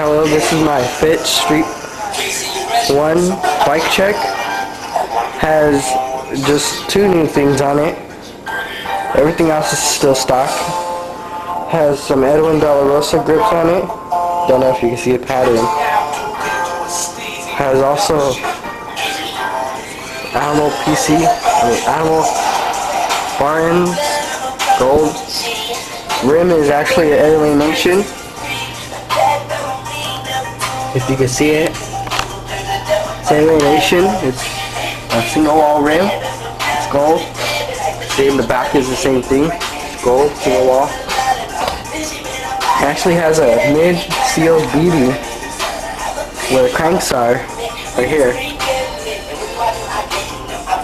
Hello, this is my Fit Street 1 bike check. Has just 2 new things on it. Everything else is still stock. Has some Edwin De La Rosa grips on it. Don't know if you can see a pattern. Has also Animal Animal Barnes Gold. Rim is actually an Alienation. If you can see it, it's Alienation. It's a single wall rim. It's gold. See, in the back is the same thing. It's gold, single wall. It actually has a mid-sealed beading where the cranks are, right here.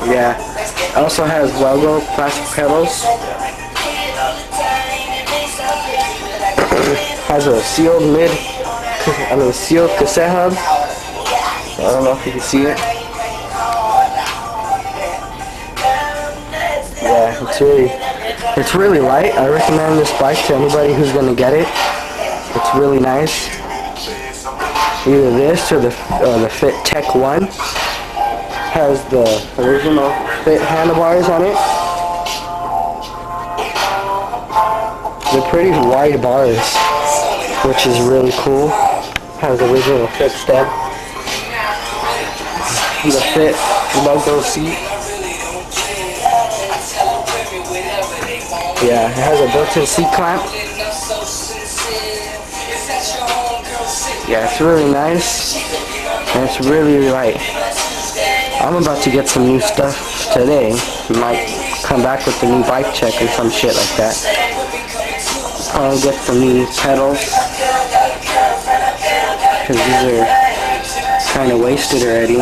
Yeah. It also has logo plastic pedals. Has a sealed sealed cassette hub. I don't know if you can see it. Yeah, it's really light. I recommend this bike to anybody who's gonna get it. It's really nice. Either this or the Fit Tech 1. Has the original Fit handlebars on it. They're pretty wide bars, which is really cool. Has the original Fit stem. The Fit logo seat. Yeah, it has a built-in seat clamp. Yeah, it's really nice, and it's really light. I'm about to get some new stuff today. Might come back with a new bike check or some shit like that. I'll get some new pedals, because these are kind of wasted already.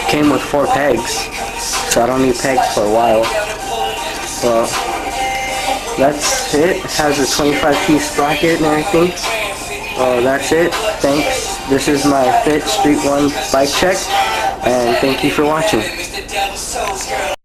Came with 4 pegs, so I don't need pegs for a while. Well, that's it. It has a 25-piece sprocket and everything. That's it. Thanks. This is my Fit Street 1 bike check, and thank you for watching.